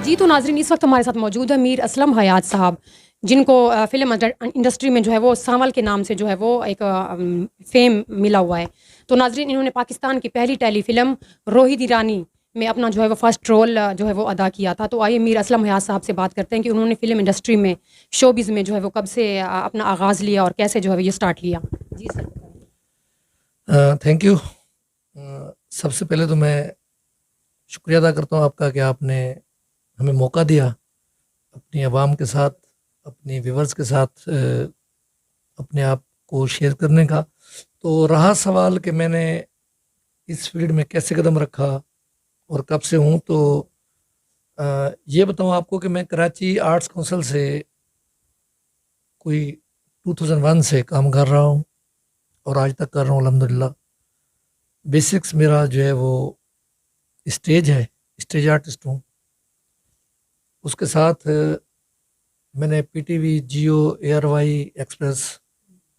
جی تو ناظرین اس وقت ہمارے ساتھ موجود ہے میر اسلم حیات صاحب، جن کو فلم انڈسٹری میں جو ہے وہ سانول کے نام سے جو ہے وہ ایک فیم ملا ہوا ہے. تو ناظرین انہوں نے پاکستان کی پہلی ٹیلی فلم روہی دی رانی میں اپنا جو ہے وہ فرسٹ رول جو ہے وہ ادا کیا تھا. تو آئیے میر اسلم حیات صاحب سے بات کرتے ہیں کہ انہوں نے فلم انڈسٹری میں شوبز میں جو ہے وہ کب سے اپنا آغاز لیا اور کیسے جو ہے یہ اسٹارٹ لیا. جی سر. Thank you. سب سے پہلے تو میں شکریہ ادا کرتا ہوں آپ کا کہ آپ نے ہمیں موقع دیا اپنی عوام کے ساتھ، اپنی ویورز کے ساتھ اپنے آپ کو شیئر کرنے کا. تو رہا سوال کہ میں نے اس فیلڈ میں کیسے قدم رکھا اور کب سے ہوں، تو یہ بتاؤں آپ کو کہ میں کراچی آرٹس کونسل سے کوئی 2001 سے کام کر رہا ہوں اور آج تک کر رہا ہوں الحمدللہ. بیسکس میرا جو ہے وہ اسٹیج ہے، اسٹیج آرٹسٹ ہوں. اس کے ساتھ میں نے P T V, Geo, A R Y, Express,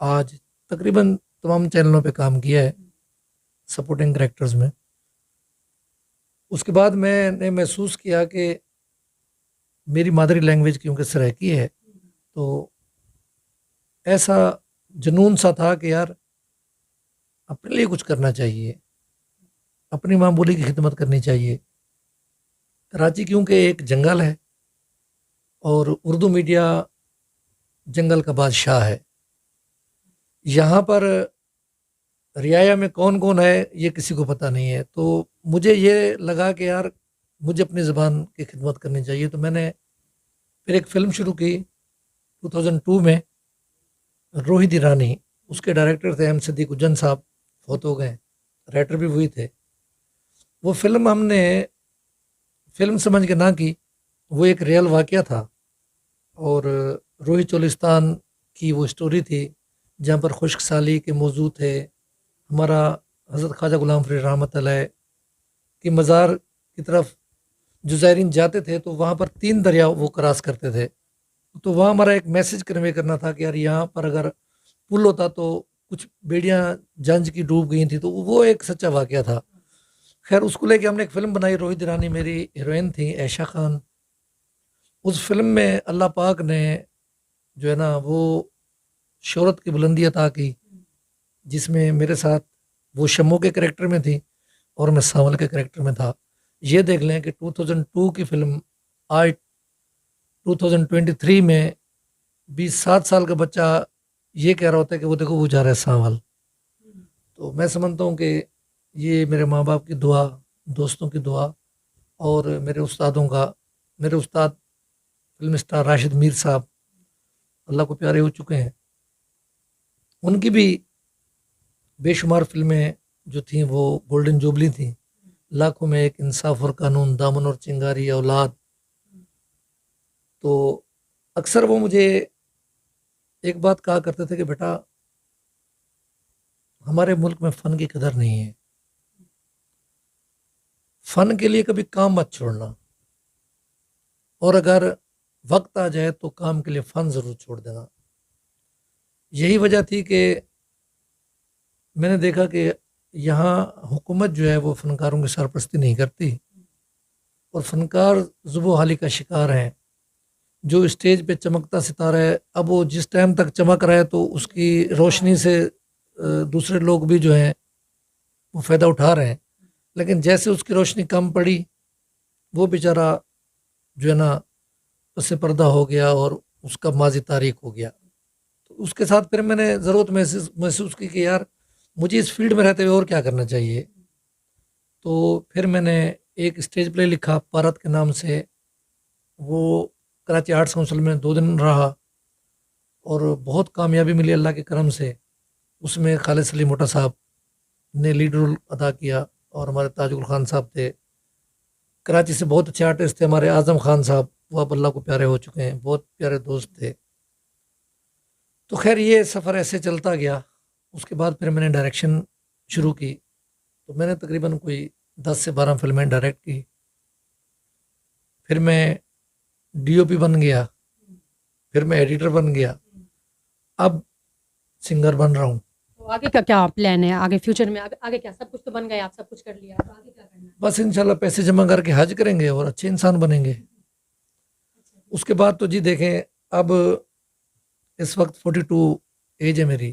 آج تقریباً تمام چینلوں پہ کام کیا ہے سپورٹنگ کریکٹرز میں. اس کے بعد میں نے محسوس کیا کہ میری مادری لینگویج کیونکہ سرائکی ہے، تو ایسا جنون سا تھا کہ یار اپنے لیے کچھ کرنا چاہیے، اپنی ماں بولی کی خدمت کرنی چاہیے. کراچی کیونکہ ایک جنگل ہے اور اردو میڈیا جنگل کا بادشاہ ہے. یہاں پر رعایا میں کون کون ہے یہ کسی کو پتہ نہیں ہے. تو مجھے یہ لگا کہ یار مجھے اپنی زبان کی خدمت کرنی چاہیے. تو میں نے پھر ایک فلم شروع کی 2002 میں، روہی دی رانی. اس کے ڈائریکٹر تھے ایم صدیق اجن صاحب، فوت ہو گئے، رائٹر بھی وہی تھے. وہ فلم ہم نے فلم سمجھ کے نہ کی، وہ ایک ریئل واقعہ تھا اور روہی چولستان کی وہ اسٹوری تھی جہاں پر خشک سالی کے موضوع تھے. ہمارا حضرت خواجہ غلام فرید رحمۃ علیہ کی مزار کی طرف جو زائرین جاتے تھے تو وہاں پر 3 دریا وہ کراس کرتے تھے. تو وہاں ہمارا ایک میسج کنوے کرنا تھا کہ یار یہاں پر اگر پل ہوتا تو کچھ بیڑیاں جنج کی ڈوب گئی تھیں. تو وہ ایک سچا واقعہ تھا. خیر اس کو لے کے ہم نے ایک فلم بنائی. روہی دی رانی میری ہیروئن تھیں عائشہ خان. اس فلم میں اللہ پاک نے جو ہے نا وہ شہرت کی بلندی عطا کی، جس میں میرے ساتھ وہ شمو کے کریکٹر میں تھی اور میں سانول کے کریکٹر میں تھا. یہ دیکھ لیں کہ 2002 کی فلم آج 2023 میں 27 سال کا بچہ یہ کہہ رہا ہوتا ہے کہ وہ دیکھو وہ جا رہا ہے سانول. تو میں سمجھتا ہوں کہ یہ میرے ماں باپ کی دعا، دوستوں کی دعا اور میرے استادوں کا، میرے استاد فلم اسٹار راشد میر صاحب اللہ کو پیارے ہو چکے ہیں، ان کی بھی بے شمار فلمیں جو تھیں وہ گولڈن جوبلی تھیں. لاکھوں میں ایک، انصاف اور قانون، دامن اور چنگاری، اولاد. تو اکثر وہ مجھے ایک بات کہا کرتے تھے کہ بیٹا ہمارے ملک میں فن کی قدر نہیں ہے، فن کے لیے کبھی کام مت چھوڑنا، اور اگر وقت آ جائے تو کام کے لیے فن ضرور چھوڑ دینا. یہی وجہ تھی کہ میں نے دیکھا کہ یہاں حکومت جو ہے وہ فنکاروں کی سرپرستی نہیں کرتی اور فنکار ذوب و حالی کا شکار ہیں. جو اسٹیج پہ چمکتا ستارہ ہے، اب وہ جس ٹائم تک چمک رہا ہے تو اس کی روشنی سے دوسرے لوگ بھی جو ہیں وہ فائدہ اٹھا رہے ہیں، لیکن جیسے اس کی روشنی کم پڑی وہ بیچارہ جو ہے نا اس سے پردہ ہو گیا اور اس کا ماضی تاریخ ہو گیا. تو اس کے ساتھ پھر میں نے ضرورت محسوس کی کہ یار مجھے اس فیلڈ میں رہتے ہوئے اور کیا کرنا چاہیے. تو پھر میں نے ایک اسٹیج پلے لکھا پارت کے نام سے. وہ کراچی آرٹس کونسل میں 2 دن رہا اور بہت کامیابی ملی اللہ کے کرم سے. اس میں خالد سلیم موٹا صاحب نے لیڈ رول ادا کیا اور ہمارے تاج الخان صاحب تھے. کراچی سے بہت اچھے آرٹسٹ تھے ہمارے اعظم خان صاحب، وہ اب اللہ کو پیارے ہو چکے ہیں، بہت پیارے دوست تھے. تو خیر یہ سفر ایسے چلتا گیا. اس کے بعد پھر میں نے ڈائریکشن شروع کی. تو میں نے تقریباً کوئی 10 سے 12 فلمیں ڈائریکٹ کی. پھر میں ڈی او پی بن گیا، پھر میں ایڈیٹر بن گیا، اب سنگر بن رہا ہوں. تو آگے کا کیا پلان ہے؟ آگے فیوچر میں آگے کیا؟ سب کچھ تو بن گیا، آپ سب کچھ کر لیا، تو آگے کیا کرنا ہے؟ بس انشاءاللہ پیسے جمع کر کے حج کریں گے اور اچھے انسان بنیں گے. اس کے بعد تو جی دیکھیں اب اس وقت 42 ایج ہے میری،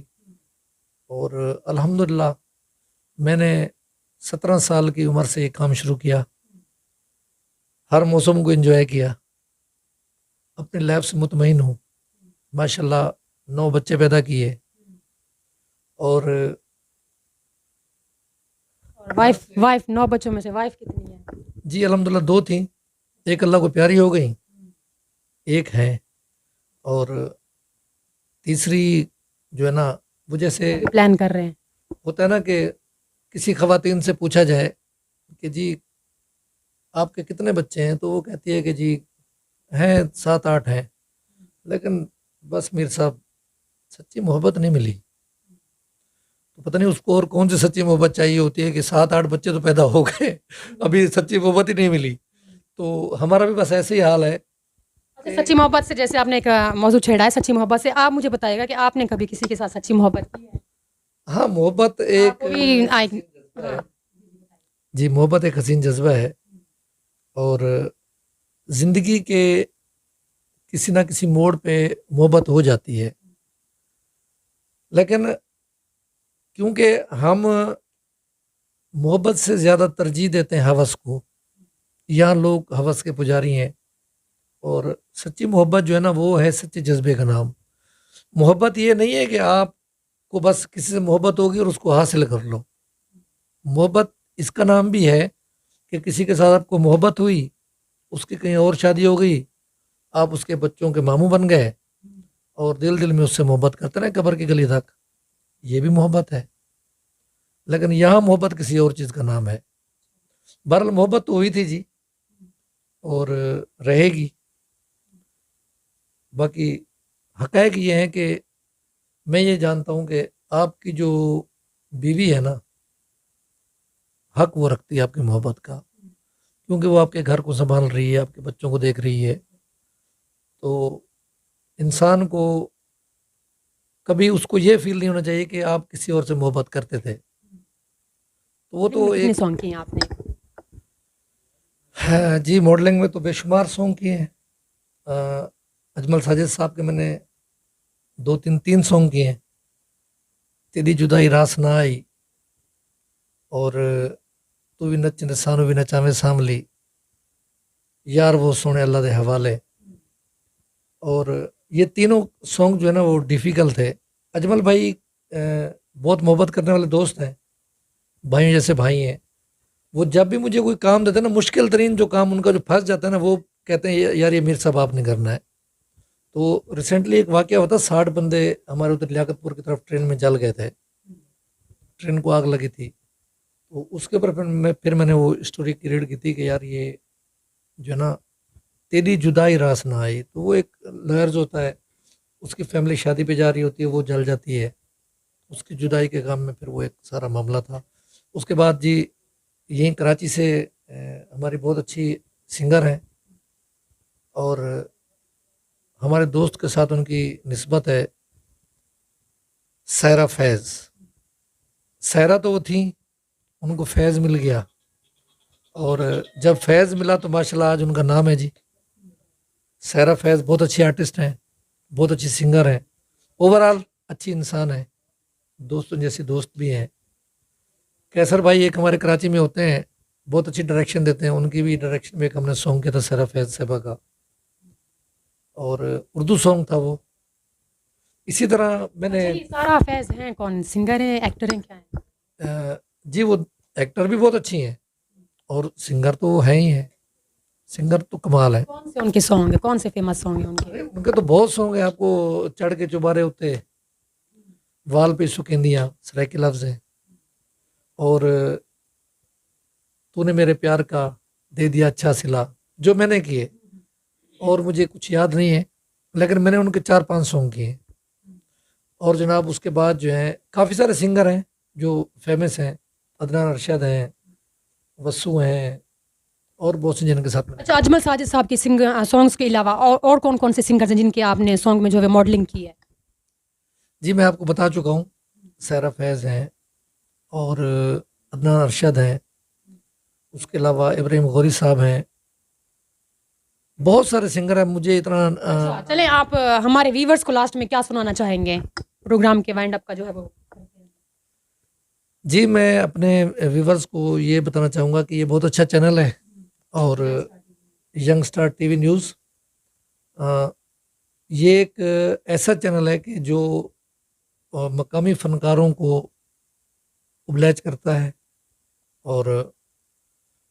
اور الحمدللہ میں نے 17 سال کی عمر سے یہ کام شروع کیا، ہر موسم کو انجوائے کیا، اپنے لائف سے مطمئن ہوں، ماشاءاللہ 9 بچے پیدا کیے، اور وائف 9 بچوں میں سے وائف کتنی ہے؟ جی الحمدللہ 2 تھیں، ایک اللہ کو پیاری ہو گئی، ایک ہے، اور تیسری جو ہے نا وہ جیسے پلان کر رہے ہیں؟ ہوتا ہے نا کہ کسی خواتین سے پوچھا جائے کہ جی آپ کے کتنے بچے ہیں، تو وہ کہتی ہے کہ جی ہیں 7-8 ہیں، لیکن بس میر صاحب سچی محبت نہیں ملی، تو پتہ نہیں اس کو اور کون سی سچی محبت چاہیے ہوتی ہے کہ 7-8 بچے تو پیدا ہو گئے، ابھی سچی محبت ہی نہیں ملی. تو ہمارا بھی بس ایسے ہی حال ہے. سچی محبت سے جیسے آپ نے ایک موضوع چھیڑا ہے، سچی محبت سے آپ مجھے بتائیے گا کہ آپ نے کبھی کسی کے ساتھ سچی محبت کی ہے؟ ہاں محبت ایک جی محبت ایک حسین جذبہ ہے، اور زندگی کے کسی نہ کسی موڑ پہ محبت ہو جاتی ہے، لیکن کیونکہ ہم محبت سے زیادہ ترجیح دیتے ہیں ہوس کو، یہاں لوگ ہوس کے پجاری ہیں، اور سچی محبت جو ہے نا وہ ہے سچے جذبے کا نام. محبت یہ نہیں ہے کہ آپ کو بس کسی سے محبت ہوگی اور اس کو حاصل کر لو. محبت اس کا نام بھی ہے کہ کسی کے ساتھ آپ کو محبت ہوئی، اس کی کہیں اور شادی ہو گئی، آپ اس کے بچوں کے ماموں بن گئے، اور دل دل میں اس سے محبت کرتے رہے قبر کی گلی تک، یہ بھی محبت ہے. لیکن یہاں محبت کسی اور چیز کا نام ہے. بہرحال محبت تو ہوئی تھی جی، اور رہے گی. باقی حقائق یہ ہیں کہ میں یہ جانتا ہوں کہ آپ کی جو بیوی ہے نا، حق وہ رکھتی ہے آپ کی محبت کا، کیونکہ وہ آپ کے گھر کو سنبھال رہی ہے، آپ کے بچوں کو دیکھ رہی ہے. تو انسان کو کبھی اس کو یہ فیل نہیں ہونا چاہیے کہ آپ کسی اور سے محبت کرتے تھے. تو وہ تو کتنے ایک سانگ کیے ہیں آپ نے؟ جی ماڈلنگ میں تو بے شمار سانگ کیے ہیں. اجمل ساجد صاحب کے میں نے 2-3 سانگ کیے ہیں. تیری جدائی راس نہ آئی، اور تو بھی نچ نسانو بھی نچاویں ساملی، یار وہ سونے اللہ دے حوالے. اور یہ تینوں سانگ جو ہے نا وہ ڈیفیکلٹ تھے. اجمل بھائی بہت محبت کرنے والے دوست ہیں، بھائیوں جیسے بھائی ہیں. وہ جب بھی مجھے کوئی کام دیتے ہیں نا، مشکل ترین جو کام ان کا جو پھنس جاتا ہے نا، وہ کہتے ہیں یار یہ میر صاحب آپ نے کرنا ہے. تو ریسنٹلی ایک واقعہ ہوتا، 60 بندے ہمارے ادھر لیاقت پور کی طرف ٹرین میں جل گئے تھے، ٹرین کو آگ لگی تھی. تو اس کے اوپر پھر میں نے وہ اسٹوری کریٹ کی تھی کہ یار یہ جو ہے نا تیری جدائی راس نہ آئی. تو وہ ایک لائرز ہوتا ہے، اس کی فیملی شادی پہ جا رہی ہوتی ہے، وہ جل جاتی ہے، اس کی جدائی کے غم میں پھر وہ ایک سارا معاملہ تھا. اس کے بعد جی یہیں کراچی سے ہماری بہت اچھی سنگر ہیں، اور ہمارے دوست کے ساتھ ان کی نسبت ہے، سائرہ فیض. سائرہ تو وہ تھیں، ان کو فیض مل گیا، اور جب فیض ملا تو ماشاءاللہ آج ان کا نام ہے جی. سائرہ فیض بہت اچھی آرٹسٹ ہیں، بہت اچھی سنگر ہیں، اوورآل اچھی انسان ہیں، دوستوں جیسے دوست بھی ہیں. کیسر بھائی ایک ہمارے کراچی میں ہوتے ہیں، بہت اچھی ڈائریکشن دیتے ہیں. ان کی بھی ڈائریکشن میں ایک ہم نے سانگ کیا تھا سائرہ فیض صاحبہ کا، اور اردو سانگ تھا وہ. اسی طرح میں نے سارا فیض ہیں کون، سنگر ہیں، ایکٹر ہیں، کیا ہیں؟ جی وہ ایکٹر بھی بہت اچھی ہیں، اور سنگر تو وہ ہیں ہی ہیں، سنگر تو کمال ہے. کون سے ان کے سانگ ہیں، کون سے فیمس سانگ ہیں ان کے؟ ان کے تو بہت سانگ ہیں، آپ کو چڑھ کے چبارے ہوتے، وال پہ سکیندیاں سرائکی لفظ ہیں، اور تو نے میرے پیار کا دے دیا اچھا سلا، جو میں نے کیے، اور مجھے کچھ یاد نہیں ہے، لیکن میں نے ان کے 4-5 سانگ کیے. اور جناب اس کے بعد جو ہیں کافی سارے سنگر ہیں جو فیمس ہیں، عدنان ارشد ہیں، وسو ہیں، اور بہت سے جن کے ساتھ میں. اچھا، اجمل ساجد صاحب کے سانگس کے علاوہ اور کون کون سے سنگرز ہیں جن کے آپ نے سانگ میں جو ہے ماڈلنگ کی ہے؟ جی میں آپ کو بتا چکا ہوں، سائرہ فیض ہیں، اور عدنان ارشد ہیں، اس کے علاوہ ابراہیم غوری صاحب ہیں، بہت سارے سنگر ہیں, مجھے اتنا چلیں آپ ہمارے ویورز کو لاسٹ میں کیا سنانا چاہیں گے پروگرام کے وائنڈ اپ کا جو ہے وہ؟ جی میں اپنے ویورز کو یہ بتانا چاہوں گا کہ یہ بہت اچھا چینل ہے, اور young star T V news یہ ایک ایسا چینل ہے کہ جو مقامی فنکاروں کو ابلیج کرتا ہے, اور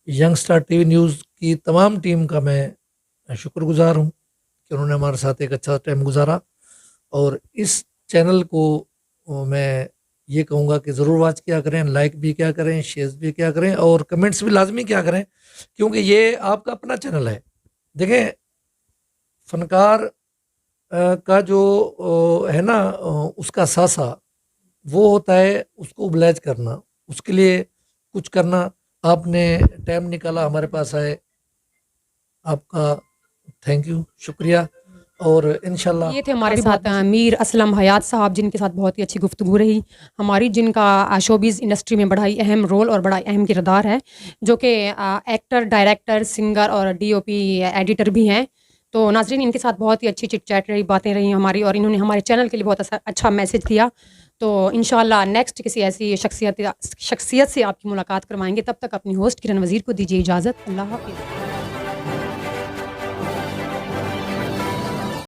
young star T V news کی تمام ٹیم کا میں شکر گزار ہوں کہ انہوں نے ہمارے ساتھ ایک اچھا ٹائم گزارا. اور اس چینل کو میں یہ کہوں گا کہ ضرور واچ کیا کریں, لائک بھی کیا کریں, شیئر بھی کیا کریں, اور کمنٹس بھی لازمی کیا کریں, کیونکہ یہ آپ کا اپنا چینل ہے. دیکھیں فنکار کا جو ہے نا اس کا ساسا وہ ہوتا ہے اس کو ابلیج کرنا, اس کے لیے کچھ کرنا. آپ نے ٹائم نکالا ہمارے پاس آئے, آپ کا تھینک یو, شکریہ. اور انشاءاللہ یہ تھے ہمارے ساتھ میر اسلم حیات صاحب, جن کے ساتھ بہت ہی اچھی گفتگو رہی ہماری, جن کا شوبیز انڈسٹری میں بڑا ہی اہم رول اور بڑا اہم کردار ہے, جو کہ ایکٹر, ڈائریکٹر, سنگر اور ڈی او پی ایڈیٹر بھی ہیں. تو ناظرین ان کے ساتھ بہت ہی اچھی چٹ چیٹ رہی, باتیں رہی ہماری, اور انہوں نے ہمارے چینل کے لیے بہت اچھا میسج دیا. تو انشاءاللہ نیکسٹ کسی ایسی شخصیت سے آپ کی ملاقات کروائیں گے. تب تک اپنی ہوسٹ کرن وزیر کو دیجیے اجازت. اللہ حافظ.